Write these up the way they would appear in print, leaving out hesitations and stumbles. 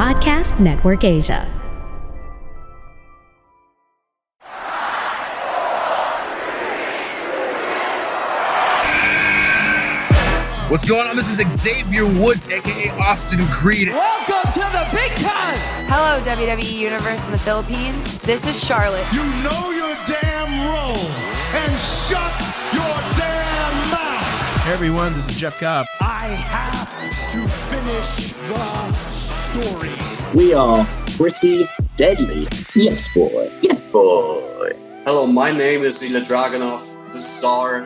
Podcast Network Asia. What's going on? This is Xavier Woods, aka Austin Creed. Welcome to the big time! Hello, WWE Universe in the Philippines. This is Charlotte. You know your damn role and shut your damn mouth. Hey everyone, this is Jeff Cobb. I have to finish the story. We are pretty deadly. Yes, boy. Yes, boy. Hello, my name is Ilya Dragunov, the Czar.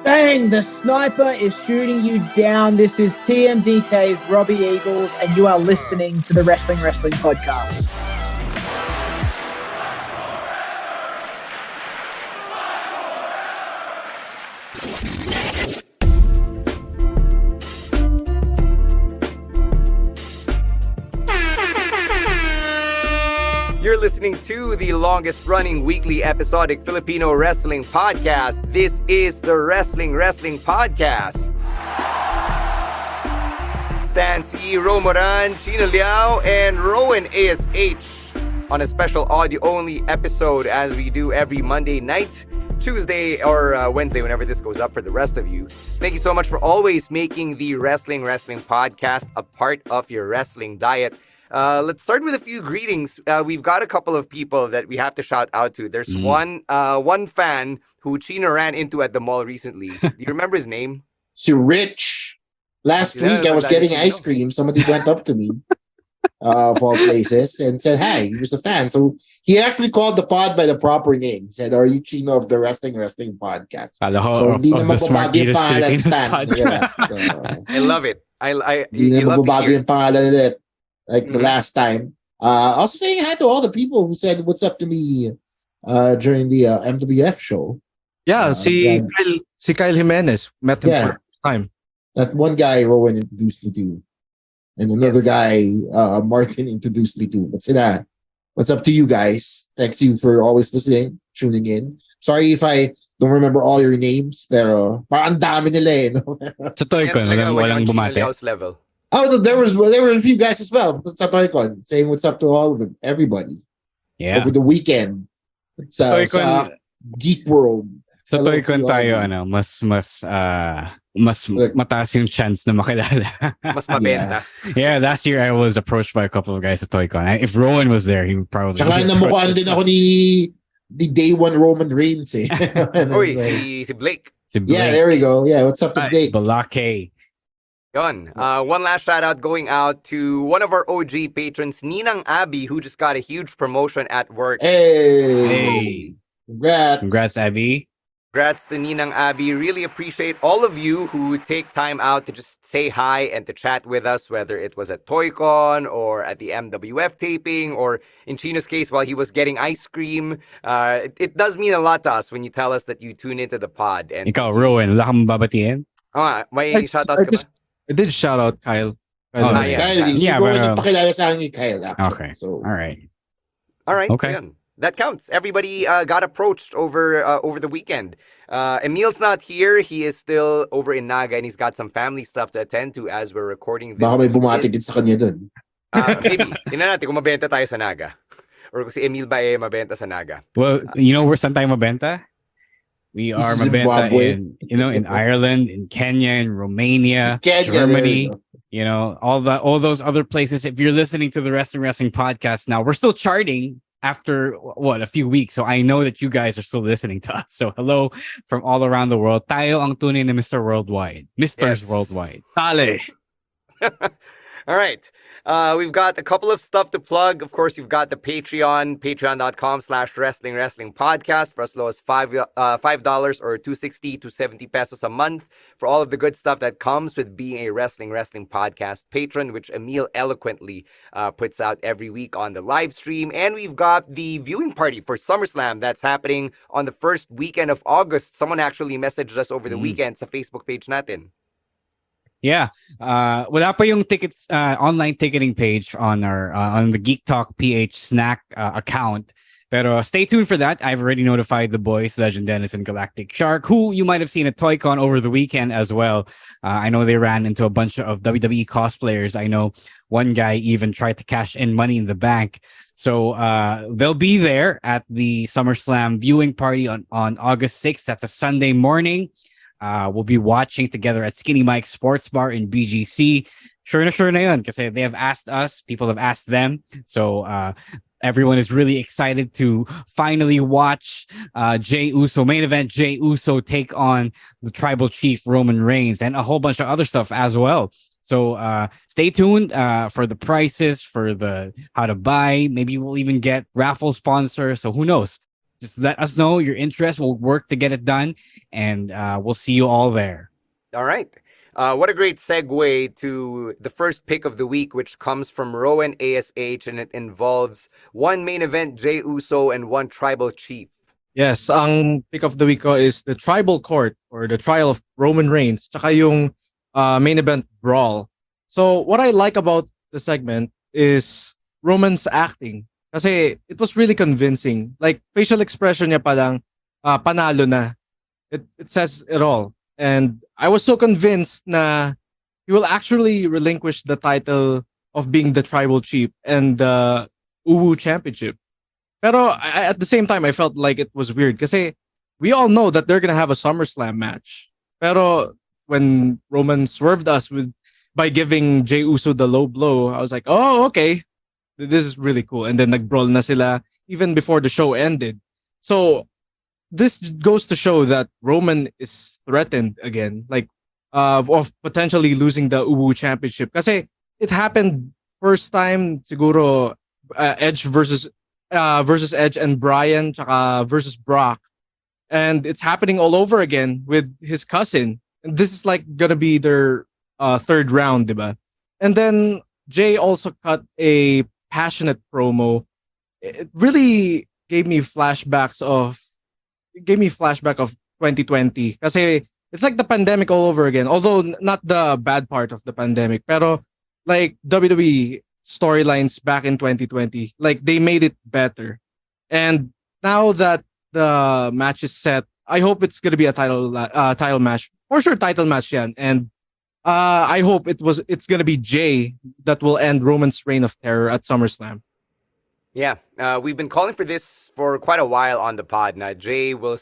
Bang! The sniper is shooting you down. This is TMDK's Robbie Eagles, and you are listening to the Wrestling Podcast. You're listening to the longest-running weekly episodic Filipino wrestling podcast. This is the Wrestling Podcast. Stan C, Romoran, Chino Liao, and Rowen ASH on a special audio-only episode as we do every Monday night, Tuesday, or Wednesday, whenever this goes up for the rest of you. Thank you so much for always making the Wrestling podcast a part of your wrestling diet. Let's start with a few greetings. We've got a couple of people that we have to shout out to. There's one fan who Chino ran into at the mall recently. Do you remember his name? So Rich. Last week I was getting ice cream. Somebody went up to me of all places and said, hi, he was a fan. So he actually called the pod by the proper name. He said, are you Chino of the Wrestling podcast? So hindi of na the Smartest Philippines podcast. I love it. Hindi na mababago yung pangalan ulit. Like the last time. Also saying hi to all the people who said what's up to me during the MWF show. Yeah, si Kyle Jimenez. Met him for the first time. That one guy Rowen introduced me to. And another guy, Martin introduced me to. What's up to you guys? Thanks you for always listening, tuning in. Sorry if I don't remember all your names, pero parang dami nila eh. No? Sa Toycon, walang bumate. Level. Oh, no, there were a few guys as well. Sa Toycon, saying what's up to all of them, everybody. Yeah. Over the weekend. Sa Geek World. Sa Toycon tayo, mas mataas yung chance na makilala. Mas mabenta. Yeah, last year I was approached by a couple of guys at Toycon. If Rowen was there, he would probably... Tsaka namukhaan din ako ni Day One Roman Reigns eh. Uy, si Blake. Yeah, there we go. Yeah, what's up to Blake? Balake. Yun. One last shout out going out to one of our OG patrons, Ninang Abby, who just got a huge promotion at work. Hey. Congrats, Abby. Congrats to Ninang Abby. Really appreciate all of you who take time out to just say hi and to chat with us, whether it was at ToyCon or at the MWF taping, or in Chino's case, while he was getting ice cream. It does mean a lot to us when you tell us that you tune into the pod. And Ikaw, Rowen, wala kang babatiin? May shoutouts ka ba? I did shout out Kyle. Kyle, siguro nagpakilala sa akin ni Kyle. Actually. Okay, so. All right. Okay. So that counts. Everybody got approached over the weekend. Emil's not here. He is still over in Naga and he's got some family stuff to attend to as we're recording this. Baka may bumati din sa kanya dun. Maybe. Tingnan natin kung mabenta tayo sa Naga. Or kung si Emil ba mabenta sa Naga. Well, you know where saan tayo mabenta? We are mabenta in Ireland, in Kenya, in Romania, Germany, all those other places. If you're listening to the Wrestling podcast now, we're still charting after a few weeks. So I know that you guys are still listening to us. So hello from all around the world. Tayo ang tunay na Mr. Worldwide. Mr. Worldwide. Tale. All right. We've got a couple of stuff to plug. Of course, you've got the Patreon, patreon.com/wrestling podcast for as low as $5 or 260 to 70 pesos a month for all of the good stuff that comes with being a wrestling podcast patron, which Emil eloquently puts out every week on the live stream. And we've got the viewing party for SummerSlam that's happening on the first weekend of August. Someone actually messaged us over the weekend sa Facebook page natin. Yeah. Wala pa yung tickets, online ticketing page on our on the Geek Talk PH Snack account. Pero stay tuned for that. I've already notified the boys, Legend Dennis and Galactic Shark, who you might have seen at ToyCon over the weekend as well. I know they ran into a bunch of WWE cosplayers. I know one guy even tried to cash in Money in the Bank. So they'll be there at the SummerSlam viewing party on August 6th. That's a Sunday morning. We'll be watching together at Skinny Mike's Sports Bar in BGC. Sure na yun, kasi they have asked us, people have asked them. So everyone is really excited to finally watch Jey Uso, main event Jey Uso take on the Tribal Chief Roman Reigns and a whole bunch of other stuff as well. So stay tuned for the prices, for the how to buy. Maybe we'll even get raffle sponsors. So who knows? Just let us know your interest. We'll work to get it done, and we'll see you all there. All right. What a great segue to the first pick of the week, which comes from Rowen ASH, and it involves one main event, Jey Uso, and one Tribal Chief. Yes, ang pick of the week ko is the Tribal Court, or the Trial of Roman Reigns, tsaka yung main event Brawl. So what I like about the segment is Roman's acting. Kasi it was really convincing. Like, facial expression niya palang panalo na. It says it all. And I was so convinced na he will actually relinquish the title of being the Tribal Chief and the Uwu Championship. Pero at the same time, I felt like it was weird kasi we all know that they're gonna have a SummerSlam match. Pero when Roman swerved us by giving Jey Uso the low blow, I was like, oh, okay. This is really cool. And then nag-brawl na sila even before the show ended. So this goes to show that Roman is threatened again, like of potentially losing the Uwu Championship. Kasi it happened first time siguro Edge versus Edge and Bryan tsaka versus Brock. And it's happening all over again with his cousin. And this is like gonna be their third round, diba? And then Jay also cut a passionate promo. It really gave me flashback of 2020. Kasi it's like the pandemic all over again. Although not the bad part of the pandemic, pero like WWE storylines back in 2020, like they made it better. And now that the match is set, I hope it's gonna be a title match. For sure, title match yan. And I hope it's gonna be Jay that will end Roman's reign of terror at SummerSlam. Yeah, we've been calling for this for quite a while on the pod. Now, Jay will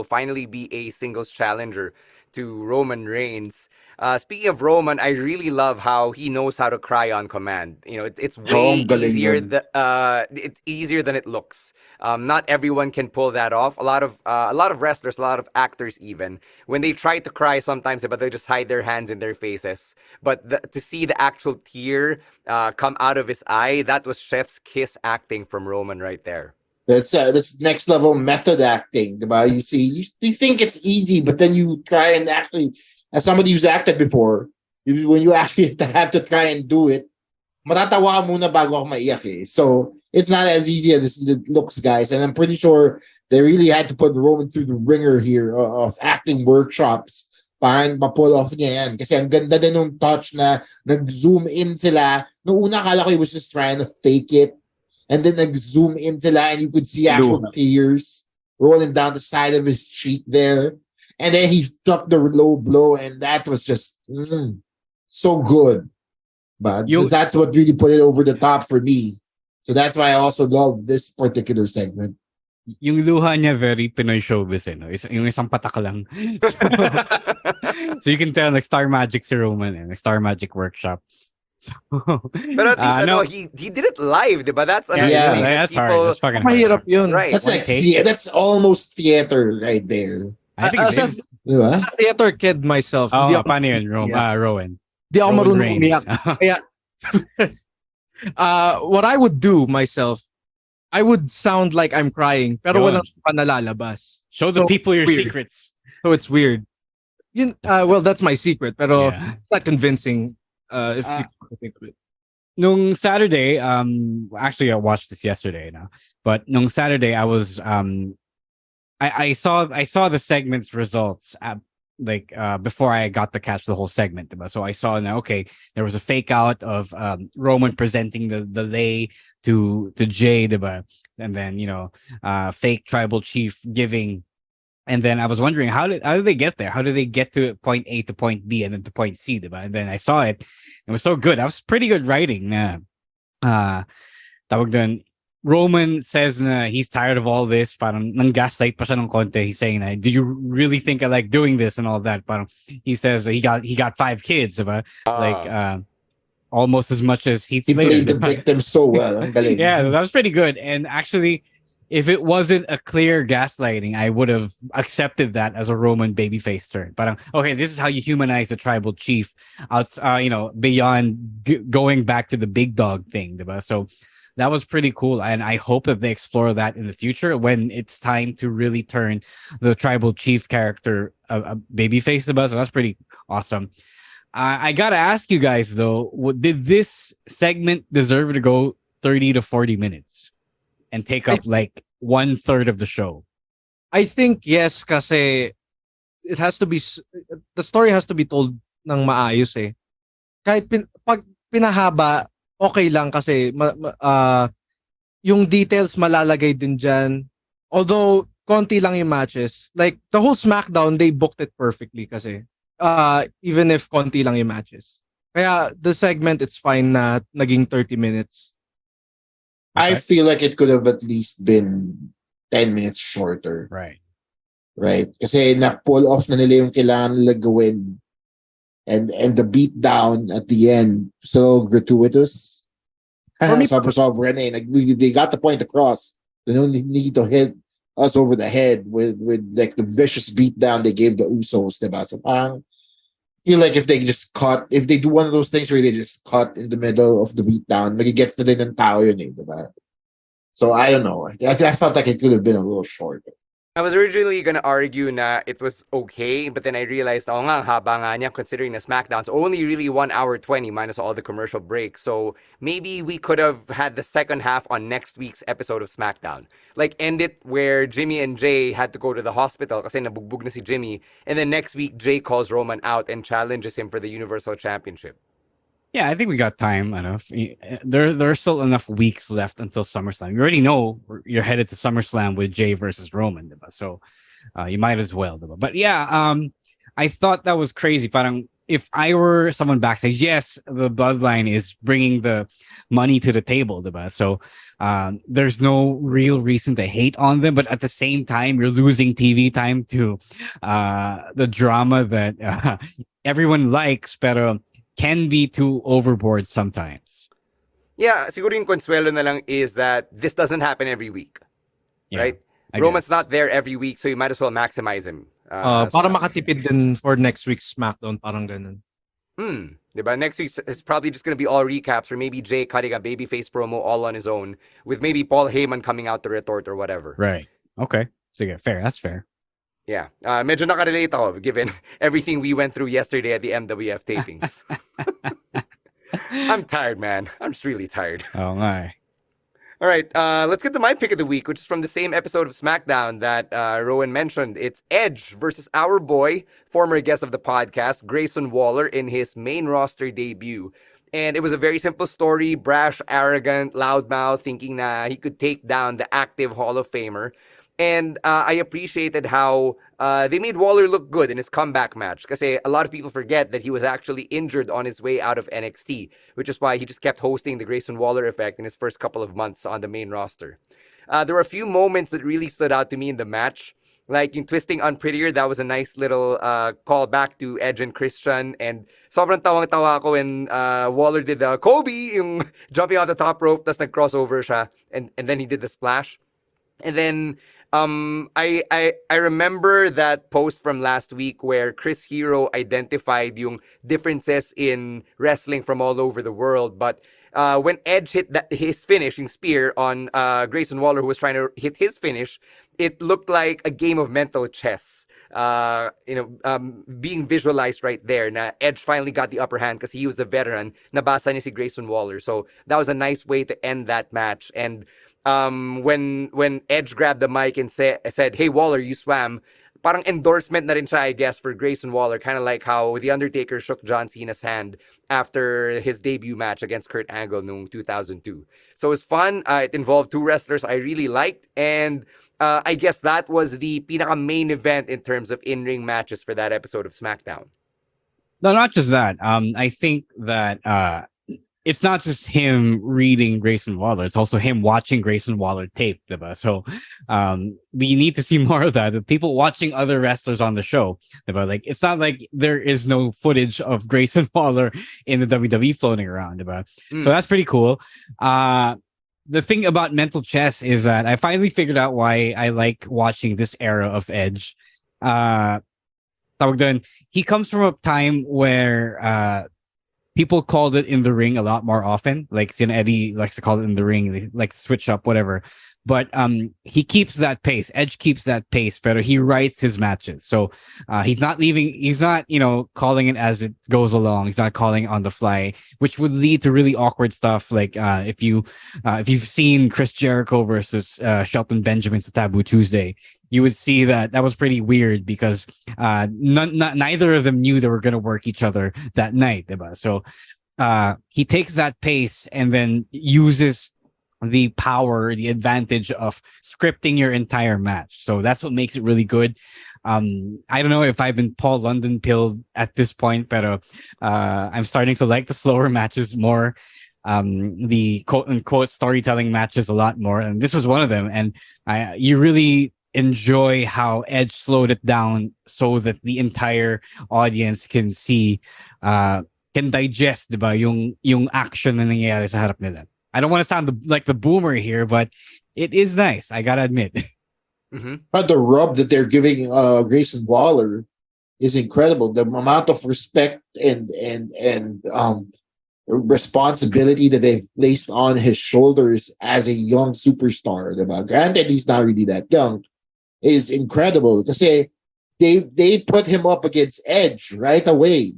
finally be a singles challenger to Roman Reigns. Speaking of Roman, I really love how he knows how to cry on command. You know, it's way easier. It's easier than it looks. Not everyone can pull that off. A lot of wrestlers, a lot of actors, even when they try to cry, sometimes, but they just hide their hands in their faces. But to see the actual tear come out of his eye, that was chef's kiss acting from Roman right there. That's next level method acting. Diba? You see, you think it's easy, but then you try and actually, as somebody who's acted before, when you actually have to try and do it, matatawa ka muna bago ako maiyak eh. So it's not as easy as it looks, guys. And I'm pretty sure they really had to put Roman through the ringer here of acting workshops para ma-pull off niya yan. Kasi ang ganda din nung touch na nag-zoom in sila. Noong una akala ko he was just trying to fake it. And then nag-zoom in sila and you could see actual tears rolling down the side of his cheek there. And then he struck the low blow, and that was just so good. But that's what really put it over the top for me. So that's why I also love this particular segment. Yung luha niya very Pinoy showbiz, eh, no? Yung isang patak lang. So you can tell like Star Magic si Roman and Star Magic Workshop. So, but at least he did it live, diba? That's another thing. That's hard. That's fucking hard. Yun. Right. That's like that's almost theater right there. I think as a theater kid myself. Paano yun, Rowan? Di ako marunong umiyak. What I would do myself, I would sound like I'm crying, pero walang panalalabas. Show the people your secrets. So it's weird. Well, that's my secret, pero it's not convincing. If you think of it. Nung Saturday, actually I watched this yesterday now, but nung Saturday I was I saw the segment's results before I got to catch the whole segment. Diba? So I saw now, okay, there was a fake out of Roman presenting the lei to Jay, diba? And then fake tribal chief giving. And then I was wondering how did they get there? How did they get to point A to point B and then to point C? Diba? And then I saw it. It was so good. That was pretty good writing. Tawag dun, Roman says na he's tired of all this. Parang nang-gaslight pa siya ng konti. He's saying na, do you really think I like doing this and all that? Parang he says he got 5 kids, diba? Almost as much as Heath He Slater. played the victim so well. Ang galing. Yeah, that was pretty good. And actually, if it wasn't a clear gaslighting, I would have accepted that as a Roman babyface turn. But okay, this is how you humanize the tribal chief, beyond going back to the big dog thing, diba? So that was pretty cool, and I hope that they explore that in the future when it's time to really turn the tribal chief character a babyface, diba? So that's pretty awesome. I gotta ask you guys though, did this segment deserve to go 30 to 40 minutes and take up like 1/3 of the show? I think yes, kasi it has to be, the story has to be told ng maayos eh. Kahit pag pinahaba, okay lang kasi yung details malalagay din dyan. Although konti lang yung matches, like the whole SmackDown, they booked it perfectly kasi. Even if konti lang yung matches. Kaya the segment, it's fine na naging 30 minutes. I feel like it could have at least been 10 minutes shorter. Right. Kasi na-pull off na nila yung kailangan nila gawin. And the beat down at the end, so gratuitous. Sobra na eh. They got the point across. They don't need to hit us over the head with like the vicious beat down they gave the Usos, diba? So parang feel like if they do one of those things where they just cut in the middle of the beat down, magigets na din ng tao yun eh, diba? So I don't know. I felt like it could have been a little shorter. I was originally gonna argue na it was okay, but then I realized, haba nga niya considering the SmackDown's only really 1 hour 20 minus all the commercial breaks. So maybe we could have had the second half on next week's episode of SmackDown. Like end it where Jimmy and Jay had to go to the hospital kasi nabugbog na si Jimmy, and then next week Jay calls Roman out and challenges him for the Universal Championship. Yeah, I think we got time enough. There's still enough weeks left until SummerSlam. You already know you're headed to SummerSlam with Jay versus Roman, diba? So you might as well. Diba? But yeah, I thought that was crazy. Parang if I were someone backstage, yes, the Bloodline is bringing the money to the table, diba? So there's no real reason to hate on them. But at the same time, you're losing TV time to the drama that everyone likes, pero can be too overboard sometimes. Yeah, siguro yung consuelo na lang is that this doesn't happen every week, right? Roman's not there every week, so you might as well maximize him. Para makatipid din for next week's SmackDown, parang ganun. Diba? Next week it's probably just going to be all recaps, or maybe Jay cutting a babyface promo all on his own, with maybe Paul Heyman coming out to retort or whatever. Right. Okay. So yeah, fair. That's fair. Yeah. Medyo nakarelate ako given everything we went through yesterday at the MWF tapings. I'm tired, man. I'm just really tired. Oh, my. All right. Let's get to my pick of the week, which is from the same episode of SmackDown that Rowen mentioned. It's Edge versus our boy, former guest of the podcast, Grayson Waller, in his main roster debut. And it was a very simple story, brash, arrogant, loudmouth, thinking na he could take down the active Hall of Famer. And I appreciated how they made Waller look good in his comeback match. Because a lot of people forget that he was actually injured on his way out of NXT, which is why he just kept hosting the Grayson Waller effect in his first couple of months on the main roster. There were a few moments that really stood out to me in the match. Like yung twisting Unprettier, that was a nice little call back to Edge and Christian. And sobrang tawang-tawa ako when Waller did the Kobe, yung jumping off the top rope, tas nag-crossover siya. And then he did the splash. And then I remember that post from last week where Chris Hero identified yung differences in wrestling from all over the world. But when Edge hit his finishing spear on Grayson Waller, who was trying to hit his finish, it looked like a game of mental chess. Being visualized right there. Na Edge finally got the upper hand because he was a veteran. Nabasa niya si Grayson Waller. So that was a nice way to end that match. And when Edge grabbed the mic and said, "Hey Waller, you swam," parang endorsement na rin siya, I guess, for Grayson Waller. Kind of like how The Undertaker shook John Cena's hand after his debut match against Kurt Angle noong 2002. So it was fun. It involved two wrestlers I really liked. And I guess that was the pinaka main event in terms of in-ring matches for that episode of SmackDown. No, not just that. I think that it's not just him reading Grayson Waller. It's also him watching Grayson Waller tape. Diba? So we need to see more of that. The people watching other wrestlers on the show. Diba? Like, it's not like there is no footage of Grayson Waller in the WWE floating around. Diba? So that's pretty cool. The thing about mental chess is that I finally figured out why I like watching this era of Edge. He comes from a time where people called it in the ring a lot more often. Like Eddie likes to call it in the ring, they like switch up, whatever. But he keeps that pace. Edge keeps that pace, but he writes his matches. So he's not, calling it as it goes along. He's not calling on the fly, which would lead to really awkward stuff. Like if you've seen Chris Jericho versus Shelton Benjamin's Taboo Tuesday, you would see that was pretty weird because neither of them knew they were going to work each other that night. Diba? So he takes that pace and then uses the power, the advantage of scripting your entire match. So that's what makes it really good. I don't know if I've been Paul London pilled at this point, but I'm starting to like the slower matches more. The quote unquote storytelling matches a lot more. And this was one of them. And you really enjoy how Edge slowed it down so that the entire audience can see, can digest, diba, yung action na nangyayari sa harap nila. I don't want to sound like the boomer here, but it is nice. I gotta admit. But the rub that they're giving Grayson Waller is incredible. The amount of respect and responsibility that they've placed on his shoulders as a young superstar. Diba? Granted, he's not really that young. Is incredible. To say they put him up against Edge right away.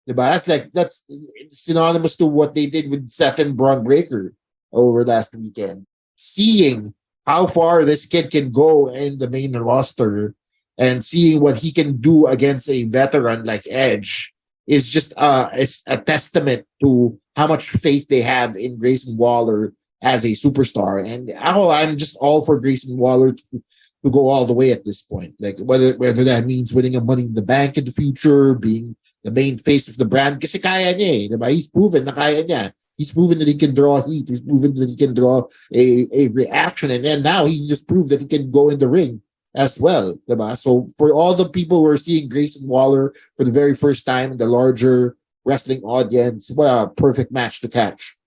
Diba? That's synonymous to what they did with Seth and Braun Breaker over last weekend. Seeing how far this kid can go in the main roster and seeing what he can do against a veteran like Edge is just it's a testament to how much faith they have in Grayson Waller as a superstar. And I'm just all for Grayson Waller to go all the way at this point. Like whether that means winning a Money in the Bank in the future, being the main face of the brand, kasi kaya niya eh, diba? He's proven na kaya niya. He's proven that he can draw heat. He's proven that he can draw a reaction. And then now he just proved that he can go in the ring as well. Diba? So for all the people who are seeing Grayson Waller for the very first time in the larger wrestling audience, what a perfect match to catch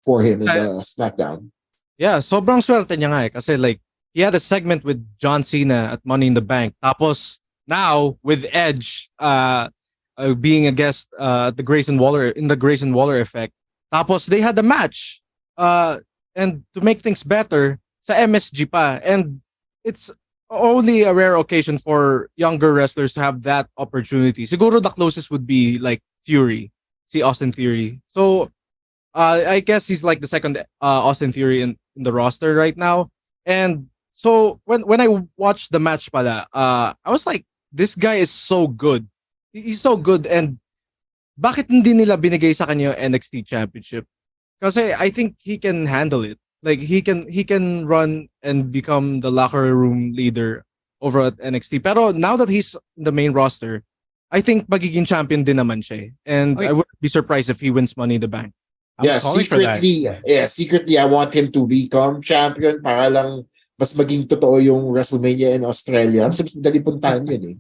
for him in the SmackDown. Yeah, sobrang swerte niya nga eh. Kasi like, he had a segment with John Cena at Money in the Bank. Tapos now with Edge being a guest at the Grayson Waller effect. Tapos they had a match. And to make things better, sa MSG pa. And it's only a rare occasion for younger wrestlers to have that opportunity. Siguro the closest would be like Fury, see Austin Theory. So I guess he's like the second Austin Theory in the roster right now. And so when I watched the match pala, I was like, this guy is so good. He's so good. And bakit hindi nila binigay sa kanya yung NXT Championship? Kasi I think he can handle it. Like he can run and become the locker room leader over at NXT. Pero now that he's in the main roster, I think magiging champion din naman siya. And I wouldn't be surprised if he wins Money in the Bank. Secretly I want him to become champion para lang mas maging totoo yung WrestleMania in Australia. Mas dali puntahan yun eh.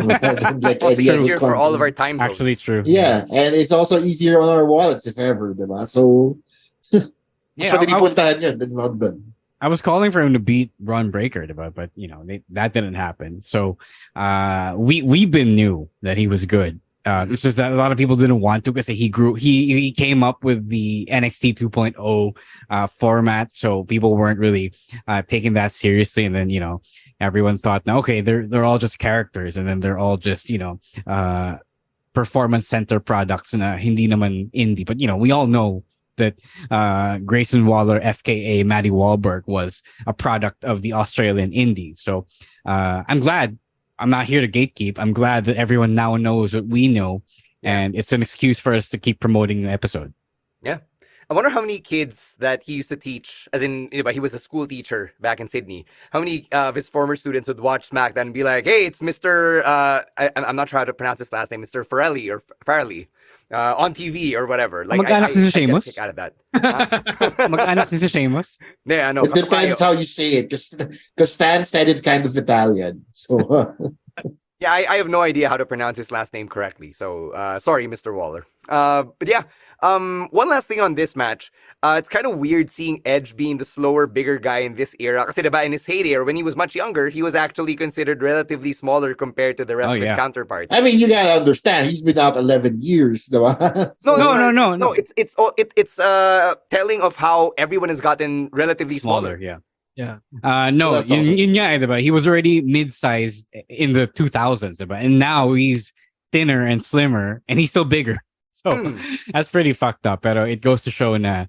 Like it's easier for all of our time zones. Actually true. Yeah, and it's also easier on our wallets if ever, diba? So mas madali puntahan yun than Melbourne. I was calling for him to beat Braun Breaker, but that didn't happen. So we been knew that he was good. It's just that a lot of people didn't want to because he came up with the NXT 2.0 format, so people weren't really taking that seriously. And then everyone thought, now okay, they're all just characters, and then they're all just performance center products na hindi naman indie. But we all know that Grayson Waller, FKA Matty Wahlberg, was a product of the Australian indies. So I'm glad I'm not here to gatekeep. I'm glad that everyone now knows what we know, and it's an excuse for us to keep promoting the episode. Yeah. I wonder how many kids that he used to teach, as in, he was a school teacher back in Sydney. How many of his former students would watch SmackDown and be like, "Hey, it's Mr. I'm not sure how to pronounce his last name, Mr. Farrelly or Farley, on TV or whatever." Like, Mag-anak si I get a Sheamus? kick out of that. Mag-anak si Sheamus? Yeah, I know. It depends how you say it. Because Stan said it kind of Italian. So Yeah, I have no idea how to pronounce his last name correctly. So sorry, Mr. Waller. But yeah, one last thing on this match. It's kind of weird seeing Edge being the slower, bigger guy in this era. Kasi diba, in his heyday, or when he was much younger, he was actually considered relatively smaller compared to the rest of his counterparts. I mean, you gotta understand, he's been out 11 years. Diba? No. It's telling of how everyone has gotten relatively smaller. Yeah. Yeah. No, yun nga, diba? He was already mid-sized in the 2000s, diba? And now he's thinner and slimmer, and he's still bigger. So that's pretty fucked up. Pero it goes to show na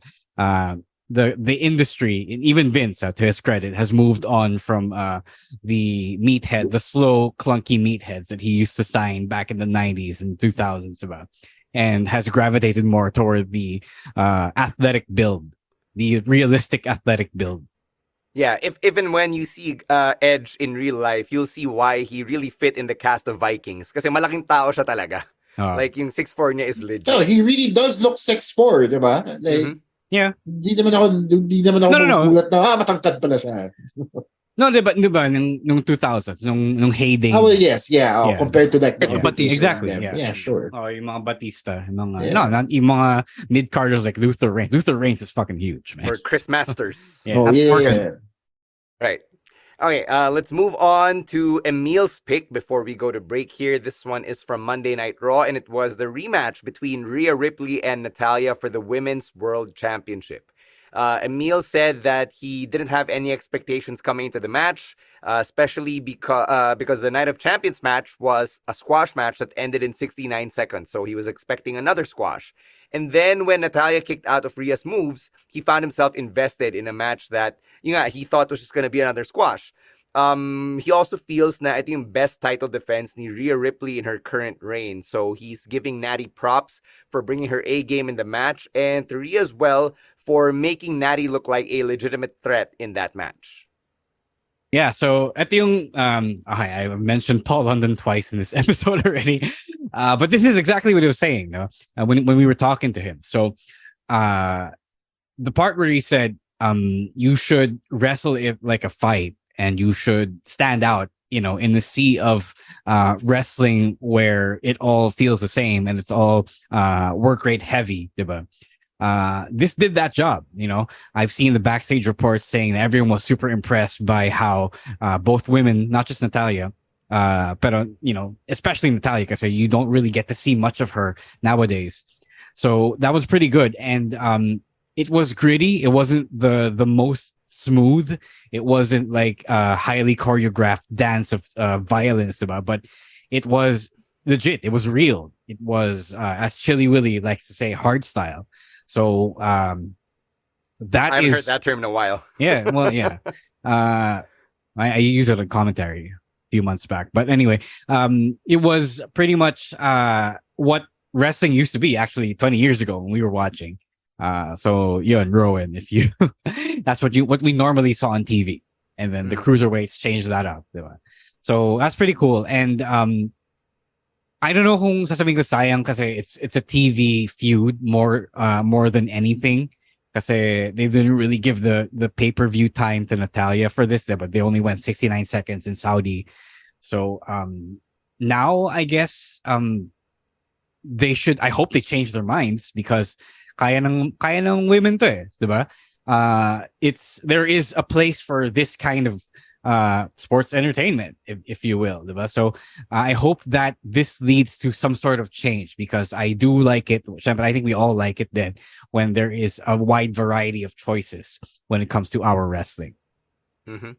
the industry, and even Vince, to his credit, has moved on from the meathead, the slow, clunky meatheads that he used to sign back in the 90s and 2000s, diba? And has gravitated more toward the athletic build, the realistic athletic build. Yeah, if even when you see Edge in real life, you'll see why he really fit in the cast of Vikings. Kasi malaking tao siya talaga. Like yung 6'4" niya is legit. No, he really does look 6'4", diba? Like, yeah. Di naman ako magulat na, matangkad pala siya. No, diba nung 2000s, nung heyday. Oh, well, yes, yeah. Compared to like Batista. Exactly, yeah, sure. Oh, yung mga Batista, yung mga mid-carders like Luther Reigns. Luther Reigns is fucking huge, man. Or Chris Masters. Yeah. Right. Okay, let's move on to Emil's pick before we go to break here. This one is from Monday Night Raw, and it was the rematch between Rhea Ripley and Natalya for the Women's World Championship. Emil said that he didn't have any expectations coming into the match, especially because the Night of Champions match was a squash match that ended in 69 seconds, so he was expecting another squash. And then when Natalya kicked out of Rhea's moves, he found himself invested in a match that he thought was just going to be another squash. He also feels na ito yung best title defense ni Rhea Ripley in her current reign. So he's giving Natty props for bringing her A game in the match, and to Rhea as well for making Natty look like a legitimate threat in that match. Yeah, so ito yung I mentioned Paul London twice in this episode already, but this is exactly what he was saying, no? When we were talking to him. So the part where he said you should wrestle it like a fight, and you should stand out, in the sea of wrestling where it all feels the same and it's all work rate heavy, diba? This did that job. I've seen the backstage reports saying that everyone was super impressed by how both women, not just Natalya, but especially Natalya, because you don't really get to see much of her nowadays. So that was pretty good, and it was gritty. It wasn't the most smooth. It wasn't like a highly choreographed dance of violence, but it was legit. It was real. It was, as Chili Willy likes to say, hard style. So I haven't heard that term in a while. Yeah, well, yeah. I used it in commentary a few months back. But anyway, it was pretty much what wrestling used to be actually 20 years ago when we were watching. So and Rowen, if you that's what we normally saw on TV. And then the cruiserweights changed that up. Diba? So that's pretty cool. And I don't know kung sasabihin ko sayang kasi it's a TV feud more than anything. Kasi they didn't really give the pay-per-view time to Natalya for this, but they only went 69 seconds in Saudi. So now I guess I hope they change their minds, because kaya ng women to, diba? There is a place for this kind of sports entertainment, if you will, diba? So I hope that this leads to some sort of change, because I do like it. But I think we all like it then when there is a wide variety of choices when it comes to our wrestling. Mm-hmm.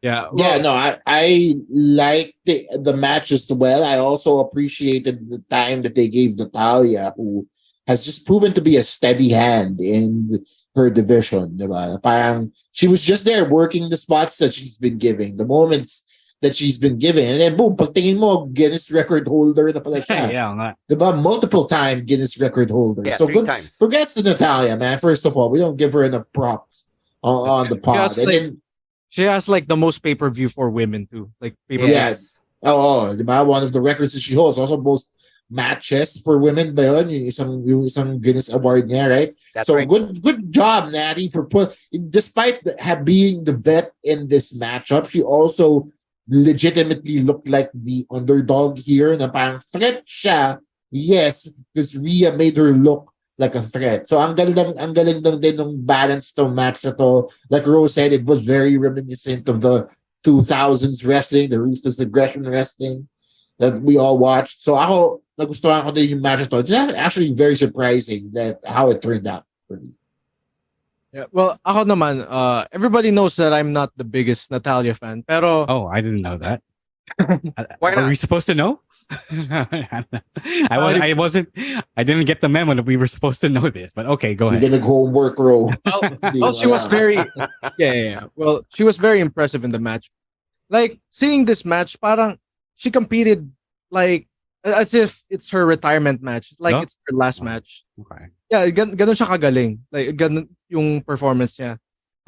Yeah. Well, no, I liked the match as well. I also appreciated the time that they gave Natalya, who has just proven to be a steady hand in her division. Diba? Parang she was just there working the spots that she's been giving. The moments that she's been given. And then boom, pagtingin mo, Guinness record holder na pala siya. Yeah, nga. Diba? Multiple time Guinness record holder. Yeah, so 3 good. times. Congrats to Natalya, man. First of all, we don't give her enough props on the pod. And then she has like the most pay-per-view for women too. Like pay-per-view. yes. Oh, diba? One of the records that she holds. Also most matches for women ba yun? Yung isang Guinness award niya, right? That's so right. good job, Natty, for despite being the vet in this matchup, she also legitimately looked like the underdog here. Na parang threat siya, yes, because Rhea made her look like a threat. So ang galing lang din ng balance to match na to. Like Rose said, it was very reminiscent of the 2000s wrestling, the ruthless aggression wrestling that we all watched. So ako, nagustuhan ko din yung match to. It's actually very surprising that how it turned out for me. Yeah, well, ako naman, everybody knows that I'm not the biggest Natalya fan, pero Oh, I didn't know that. Why Are not? we supposed to know? I wasn't. I didn't get the memo that we were supposed to know this. But okay, go You're ahead. gonna homework, Ro. well, she was very yeah. Well, she was very impressive in the match. Like seeing this match, parang she competed like as if it's her retirement match, like No? it's her last match. Okay. Yeah, ganun siya kagaling. Like ganun yung performance niya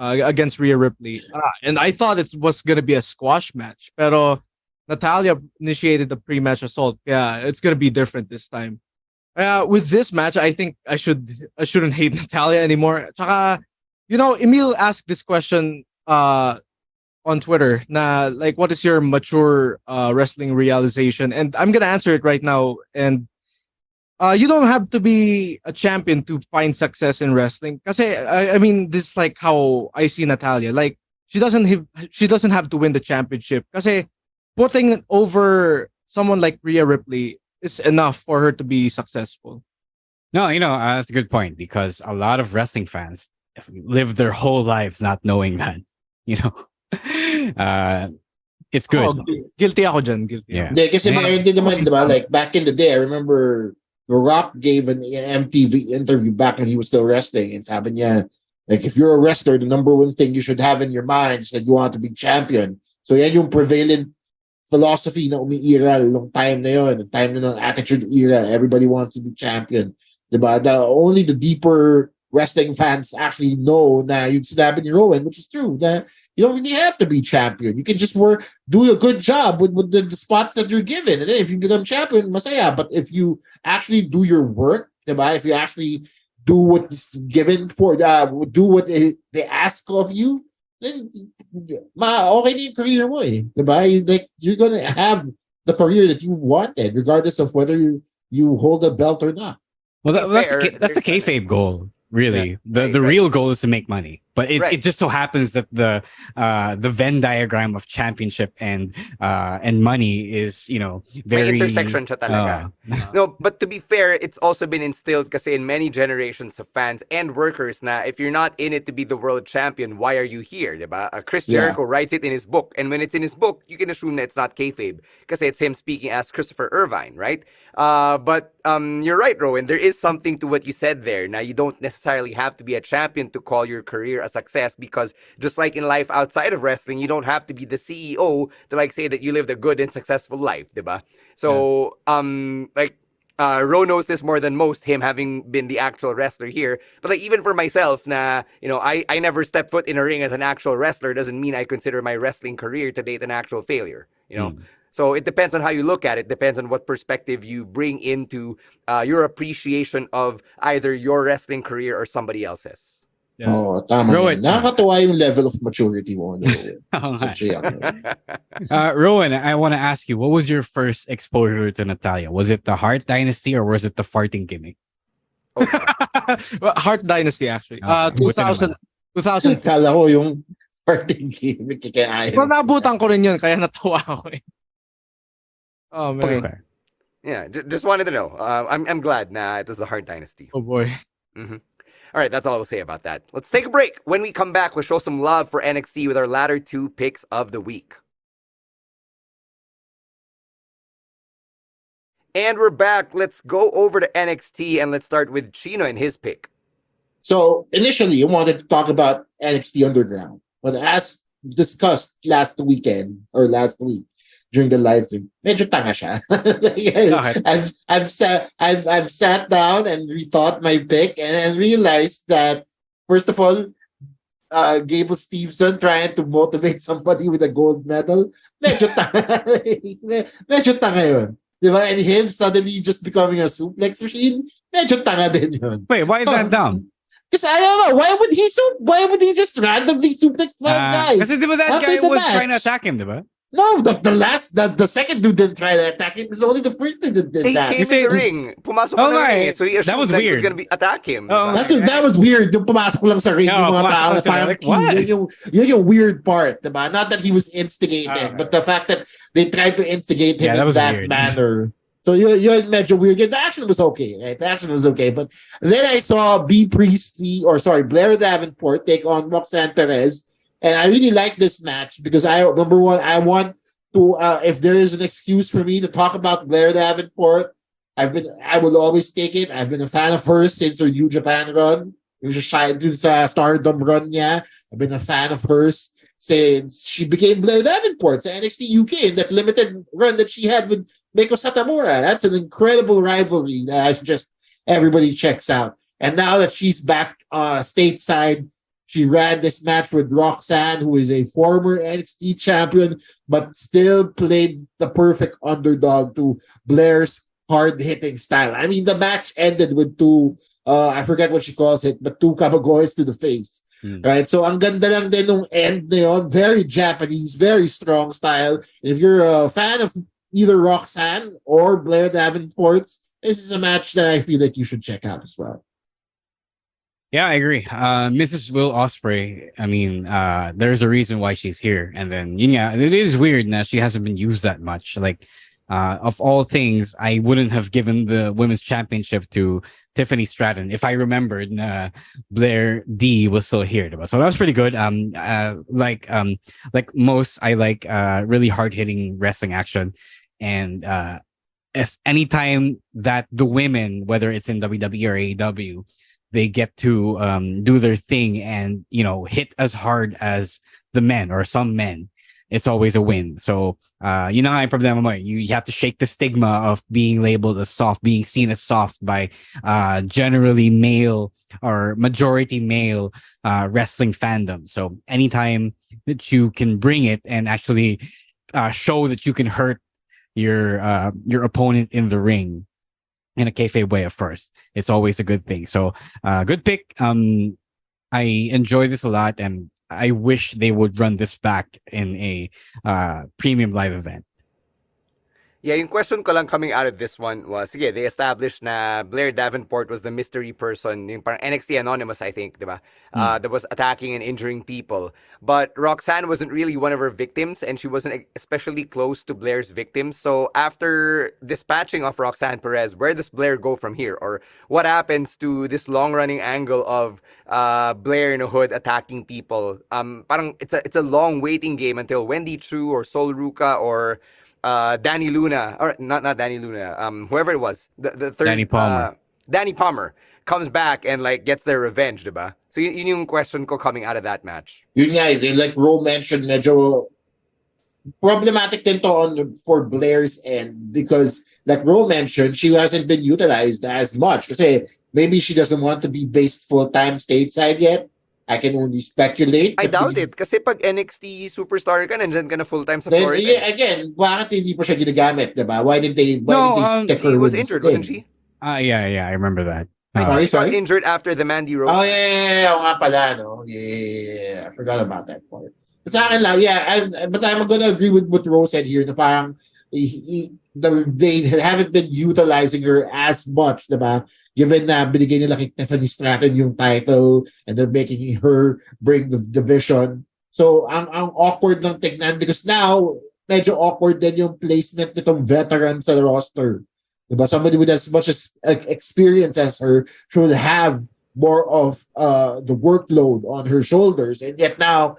against Rhea Ripley. And I thought it was gonna be a squash match, pero Natalya initiated the pre-match assault. Yeah, it's gonna be different this time. With this match, I think I shouldn't hate Natalya anymore. Tsaka, Emil asked this question on Twitter. Na like, what is your mature wrestling realization? And I'm gonna answer it right now. And you don't have to be a champion to find success in wrestling. Kasi I mean, this is like how I see Natalya. Like she doesn't have to win the championship. Kasi putting over someone like Rhea Ripley is enough for her to be successful. No, that's a good point because a lot of wrestling fans live their whole lives not knowing that. It's good. Oh, guilty ako dyan. Guilty. Yeah. Hindi, kasi mayroon din naman, diba? Like back in the day, I remember The Rock gave an MTV interview back when he was still wrestling, and sabi niya, like, if you're a wrestler, the number one thing you should have in your mind is that you want to be champion. So yan yung prevalent philosophy na umiiral nung time na yun, the time na ng attitude era. Everybody wants to be champion. Diba? Only the deeper wrestling fans actually know na yung sinabi ni Rowen, which is true, that you don't really have to be champion. You can just do a good job with the spots that you're given. And then if you become champion, masaya. But if you actually do your work, diba? If you actually do what is given for, do what they ask of you, then okay na yung career mo eh. Diba? You're gonna have the career that you wanted, regardless of whether you hold a belt or not. Well, that's the kayfabe goal, really. Yeah. The real goal is to make money, but Right. it just so happens that the Venn diagram of championship and money is very May intersection siya talaga. No, but to be fair, it's also been instilled kasi in many generations of fans and workers na if you're not in it to be the world champion, why are you here, diba? Chris Jericho writes it in his book, and when it's in his book, you can assume that it's not kayfabe kasi it's him speaking as Christopher Irvine, right? But you're right, Rowan. There is something to what you said there. Now, you don't necessarily have to be a champion to call your career a success because just like in life outside of wrestling, you don't have to be the CEO to say that you lived a good and successful life, diba? So, Ro knows this more than most, him having been the actual wrestler here. But even for myself, I never stepped foot in a ring as an actual wrestler doesn't mean I consider my wrestling career to date an actual failure, So it depends on how you look at it. Depends on what perspective you bring into your appreciation of either your wrestling career or somebody else's. Yeah. Oh, tama Rowan. yan. Nakakatuwa yung level of maturity mo. Such a young Rowan, I want to ask you, what was your first exposure to Natalya? Was it the Hart Dynasty or was it the farting gimmick? Well, Hart Dynasty actually. Okay. 2000. Kala ko yung parting gimmick kaya Well, naabutan ko rin yun kaya natawa ako eh. Oh man. Okay. Yeah, just wanted to know. I'm glad it was the Hart Dynasty. Oh boy. Mm-hmm. All right, that's all I'll say about that. Let's take a break. When we come back, we'll show some love for NXT with our latter 2 picks of the week. And we're back. Let's go over to NXT and let's start with Chino and his pick. So initially, I wanted to talk about NXT Underground, but as discussed last week during the live stream, medyo tanga siya. Like, I've sat down and rethought my pick and realized that, first of all, Gable Stevenson trying to motivate somebody with a gold medal, medyo tanga. Medyo tanga yun. Diba? And him suddenly just becoming a suplex machine, medyo tanga din yun. Wait, why is that dumb? Because I don't know, why would he just randomly suplex five guys? Kasi diba that guy was trying to attack him, diba? No, the second dude didn't try to attack him. It was only the first dude that did that. He came in the ring. Pumasok ko na ring. So he assumed that was he weird. was going to attack him. That was weird. Yung pumasok lang sa ring yung mga tao. Like, what? Yun yung weird part, diba? Not that he was instigated, but the fact that they tried to instigate him in that manner. So you're medyo weird. The action was okay, right? The action was okay. But then I saw Blair Davenport take on Roxanne Perez. And I really like this match because number one, I want to, if there is an excuse for me to talk about Blair Davenport, I will always take it. I've been a fan of hers since her New Japan run. It was a Stardom run niya. I've been a fan of hers since she became Blair Davenport sa NXT UK in that limited run that she had with Meiko Satomura. That's an incredible rivalry that just everybody checks out. And now that she's back stateside, she ran this match with Roxanne, who is a former NXT champion, but still played the perfect underdog to Blair's hard-hitting style. I mean, the match ended with two, I forget what she calls it, but two kabagoys to the face. Right? So, ang ganda lang din nung end na yun. Very Japanese, very strong style. If you're a fan of either Roxanne or Blair Davenport's, this is a match that I feel like you should check out as well. Yeah, I agree. Mrs. Will Ospreay, I mean, there's a reason why she's here. And then, yeah, it is weird that she hasn't been used that much. Like, of all things, I wouldn't have given the women's championship to Tiffany Stratton if I remembered Blair D was still here. So that was pretty good. Like most, I like really hard-hitting wrestling action. And anytime that the women, whether it's in WWE or AEW, they get to do their thing and, hit as hard as the men or some men, it's always a win. So, I'm problema mo. You have to shake the stigma of being labeled as soft, being seen as soft by generally male or majority male wrestling fandom. So anytime that you can bring it and actually show that you can hurt your opponent in the ring, in a kayfabe way, of course, it's always a good thing. So, good pick. I enjoy this a lot, and I wish they would run this back in a premium live event. Yeah, yung question ko lang coming out of this one was, sige, they established na Blair Davenport was the mystery person, yung parang NXT Anonymous, I think, diba? That was attacking and injuring people. But Roxanne wasn't really one of her victims, and she wasn't especially close to Blair's victims. So after dispatching of Roxanne Perez, where does Blair go from here? Or what happens to this long-running angle of Blair in a hood attacking people? Parang it's a long waiting game until Wendy Chu or Sol Ruka or Danny Luna, or not Danny Luna, whoever it was, the third, Danny Palmer comes back and gets their revenge, diba? So yun yung question ko coming out of that match. Yun nga, like Rowe mentioned, medyo problematic din to for Blair's end because, like Rowe mentioned, she hasn't been utilized as much kasi maybe she doesn't want to be based full-time stateside yet. I can only speculate. I doubt it. Kasi pag NXT superstar ka, nandyan ka na full-time sa Florida. Yeah, again, bakit hindi pa siya ginagamit, diba? Why did they stick her? She was injured, wasn't she? Yeah, I remember that. She got injured after the Mandy Rose. Oh, yeah. Oo nga pala, no? Yeah. I forgot about that part. Sa akin lang, yeah. But I'm gonna agree with what Rose said here na parang they haven't been utilizing her as much, diba? Given na binigay nila kay Tiffany Stratton yung title and they're making her bring the division. So, ang awkward ng tignan because now, medyo awkward din yung placement nitong veteran sa roster. Diba? Somebody with as much experience as her should have more of the workload on her shoulders. And yet now,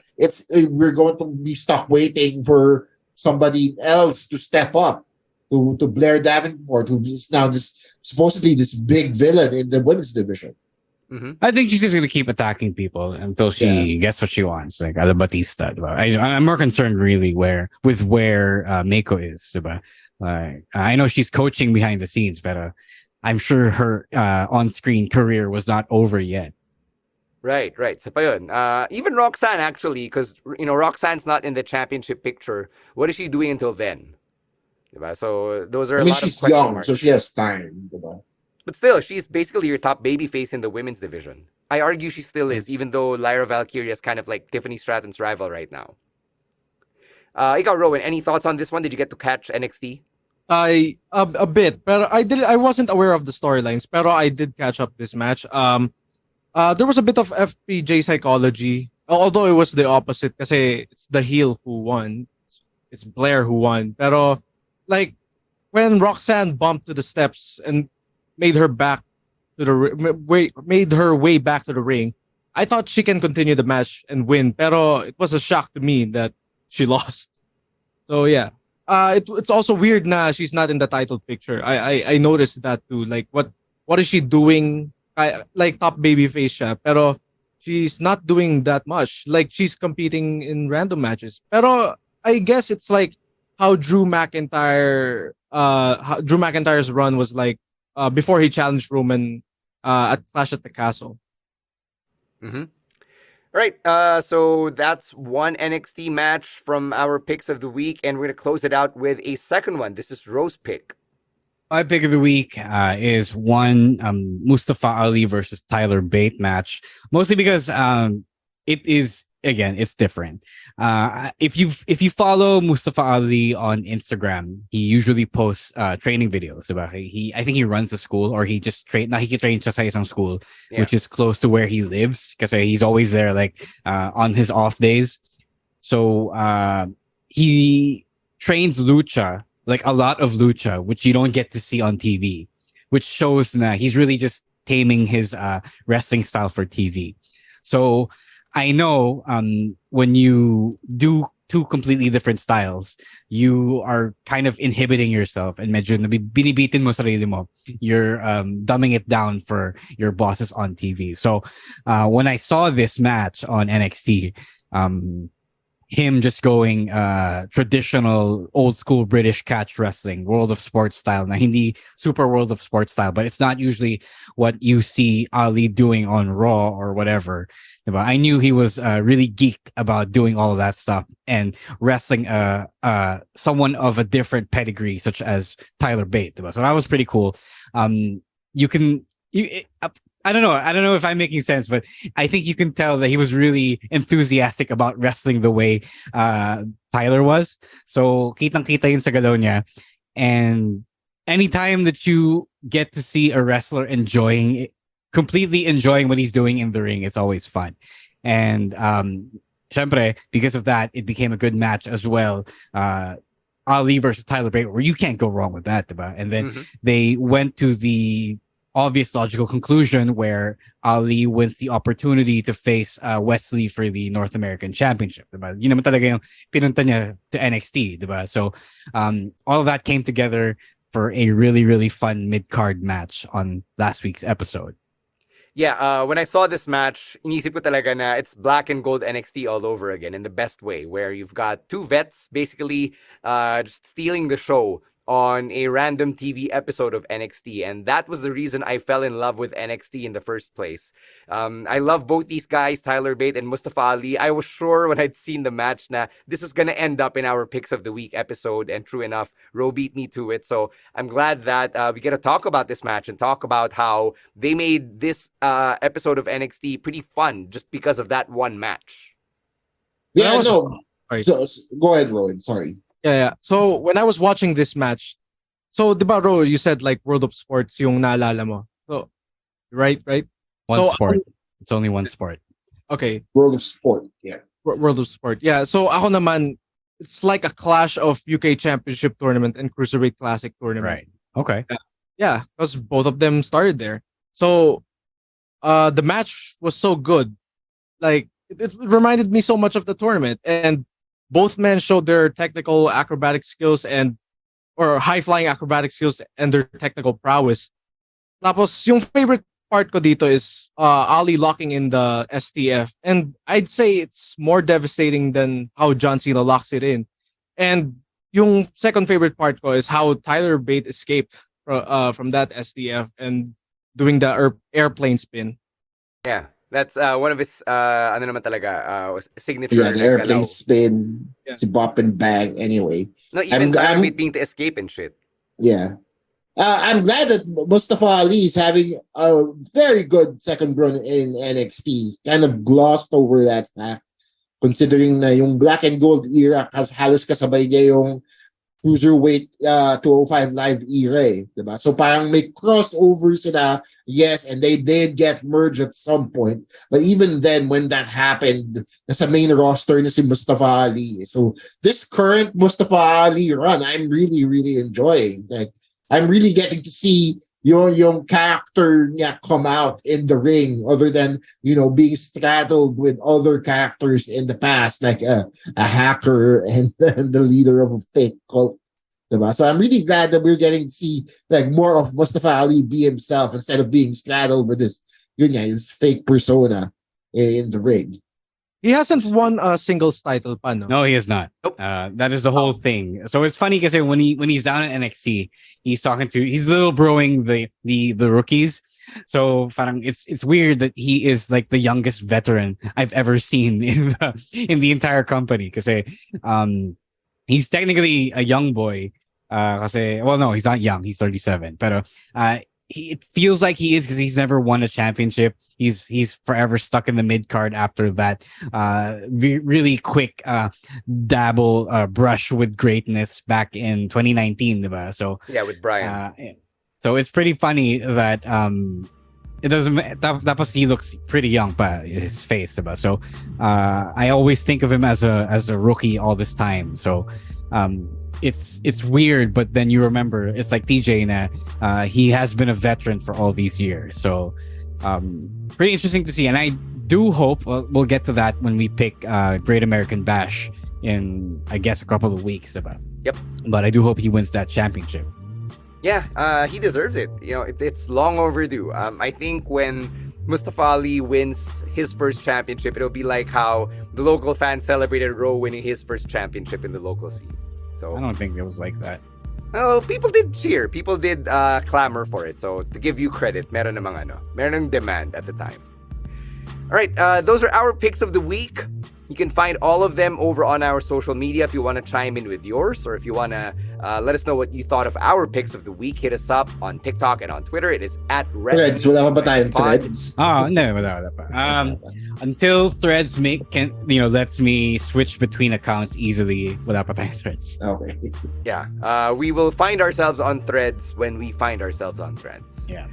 we're going to be stuck waiting for somebody else to step up to Blair Davenport, who is now supposedly this big villain in the women's division. I think she's just gonna keep attacking people until she gets what she wants, like a la Batista. Diba? I'm more concerned really with where Mako is. Diba? Like I know she's coaching behind the scenes, but I'm sure her on-screen career was not over yet. Right. So pa yun. Even Roxanne actually, because Roxanne's not in the championship picture. What is she doing until then? Diba? So those are a lot of she's question young, marks. so she has time. Diba? But still, she's basically your top babyface in the women's division. I argue she still is, even though Lyra Valkyria is kind of like Tiffany Stratton's rival right now. Ikaw, Rowen, any thoughts on this one? Did you get to catch NXT? A bit, but I wasn't aware of the storylines, pero I did catch up this match. There was a bit of FPJ psychology, although it was the opposite kasi it's the heel who won. It's Blair who won. Pero like when Roxanne bumped to the steps and made her way back to the ring, I thought she can continue the match and win. Pero it was a shock to me that she lost. So yeah. It's also weird na she's not in the title picture. I noticed that too. Like what is she doing? Like top babyface siya, pero she's not doing that much. Like she's competing in random matches. Pero I guess it's like how Drew McIntyre's run was like before he challenged Roman at Clash at the Castle. Mm-hmm. All right, so that's one NXT match from our picks of the week, and we're going to close it out with a second one. This is Rose pick. My pick of the week is one Mustafa Ali versus Tyler Bate match, mostly because it's different. If you follow Mustafa Ali on Instagram, he usually posts training videos about I think he runs a school, or he just trains just sa isang school, which is close to where he lives, because he's always there like on his off days. So he trains lucha, like a lot of lucha, which you don't get to see on TV, which shows that he's really just taming his wrestling style for TV. So I know when you do two completely different styles, you are kind of inhibiting yourself and medyo binibitin mo sarili mo. You're dumbing it down for your bosses on TV. So when I saw this match on NXT, him just going traditional old school British catch wrestling, World of Sports style, na hindi super World of Sports style, but it's not usually what you see Ali doing on Raw or whatever. I knew he was really geeked about doing all of that stuff and wrestling someone of a different pedigree, such as Tyler Bate. So that was pretty cool. I don't know if I'm making sense, but I think you can tell that he was really enthusiastic about wrestling the way Tyler was. So kitang-kita yun sa galaw niya. And anytime that you get to see a wrestler completely enjoying what he's doing in the ring, it's always fun. And syempre, because of that, it became a good match as well. Ali versus Tyler Bate, where you can't go wrong with that, diba? And then they went to the obvious logical conclusion where Ali wins the opportunity to face Wesley for the North American Championship. Diba? Yun naman talaga yung pinunta niya to NXT. Diba? So all of that came together for a really, really fun mid-card match on last week's episode. Yeah, when I saw this match, inisip ko talaga na it's black and gold NXT all over again in the best way, where you've got two vets basically just stealing the show on a random TV episode of NXT. And that was the reason I fell in love with NXT in the first place. I love both these guys, Tyler Bate and Mustafa Ali. I was sure when I'd seen the match na this was going to end up in our Picks of the Week episode. And true enough, Ro beat me to it. So I'm glad that we get to talk about this match and talk about how they made this episode of NXT pretty fun just because of that one match. Yeah, no. So, go ahead, Rowen. Sorry. Yeah. So when I was watching this match, so diba, Ro, you said like World of Sports yung naalala mo. So right? One sport. It's only one sport. Okay. World of Sport. Yeah. World of Sport. Yeah. So ako naman, it's like a clash of UK Championship Tournament and Cruiserweight Classic Tournament. Right. Okay. Yeah, because both of them started there. So the match was so good. Like it reminded me so much of the tournament, and both men showed their technical acrobatic skills or high-flying acrobatic skills and their technical prowess. Tapos, yung favorite part ko dito is Ali locking in the STF. And I'd say it's more devastating than how John Cena locks it in. And yung second favorite part ko is how Tyler Bate escaped from that STF and doing the airplane spin. Yeah, that's one of his ano naman talaga signature. Yeah, the airplane spin, si bop and bang. Anyway, no, even Tyler Bate being to escape and shit. Yeah. I'm glad that Mustafa Ali is having a very good second run in NXT. Kind of glossed over that fact, considering na yung black and gold era halos kasabay niya yung cruiserweight 205 live era eh, diba? So parang may crossover sila, yes, and they did get merged at some point. But even then, when that happened, nasa main roster na si Mustafa Ali. So this current Mustafa Ali run, I'm really, really enjoying. Like, I'm really getting to see yung character niya come out in the ring, other than, you know, being straddled with other characters in the past, like a hacker and the leader of a fake cult. Diba? So I'm really glad that we're getting to see like more of Mustafa Ali be himself instead of being straddled with his fake persona in the ring. He hasn't won a singles title pa, no? No, he is not. Nope. That is the whole thing. So it's funny because when he's down in NXT, he's little broing the rookies. So parang it's weird that he is like the youngest veteran I've ever seen in the entire company. Because he's technically a young boy. Well, no, he's not young. He's 37. But it feels like he is because he's never won a championship. He's forever stuck in the mid card after that really quick brush with greatness back in 2019, diba? So yeah, with Brian. So it's pretty funny that it doesn't. Tapos he looks pretty young, but his face, diba? So I always think of him as a rookie all this time. So it's weird, but then you remember it's like TJ na he has been a veteran for all these years. So pretty interesting to see, and I do hope we'll get to that when we pick Great American Bash in, I guess, a couple of weeks. Yep. But I do hope he wins that championship. Yeah, he deserves it. You know, it's long overdue. I think when Mustafa Ali wins his first championship, it'll be like how the local fans celebrated Rowe winning his first championship in the local scene. So I don't think it was like that. Well, people did cheer. People did clamor for it. So to give you credit, meron ng demand at the time. All right, those are our picks of the week. You can find all of them over on our social media if you want to chime in with yours, or if you want to let us know what you thought of our picks of the week. Hit us up on TikTok and on Twitter. It is at Threads. Wala pa tayong Threads? Oh, no, wala pa. Until Threads lets me switch between accounts easily, wala pa tayong Threads. Okay. Yeah, we will find ourselves on Threads when we find ourselves on Threads. Yeah.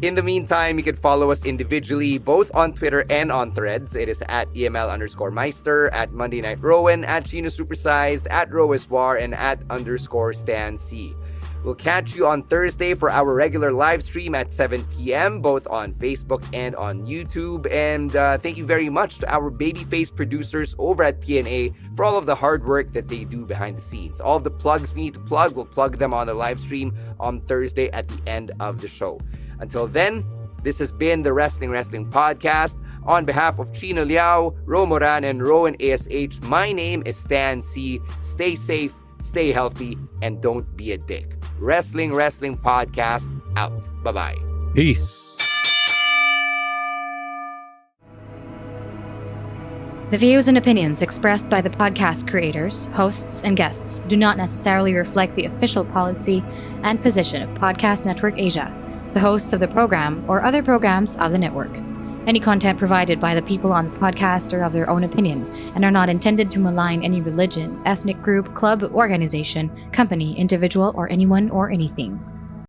In the meantime, you can follow us individually, both on Twitter and on Threads. It is at EML_Meister, at Monday Night Rowen, at Chino Supersized, at Roeswar, and at _Stan C. We'll catch you on Thursday for our regular live stream at 7 p.m., both on Facebook and on YouTube. And thank you very much to our babyface producers over at PNA for all of the hard work that they do behind the scenes. All of the plugs we need to plug, we'll plug them on the live stream on Thursday at the end of the show. Until then, this has been the Wrestling Podcast. On behalf of Chino Liao, Ro Moran, and Rowen ASH, my name is Stan C. Stay safe, stay healthy, and don't be a dick. Wrestling Podcast out. Bye-bye. Peace. The views and opinions expressed by the podcast creators, hosts, and guests do not necessarily reflect the official policy and position of Podcast Network Asia, the hosts of the program, or other programs of the network. Any content provided by the people on the podcast are of their own opinion and are not intended to malign any religion, ethnic group, club, organization, company, individual, or anyone or anything.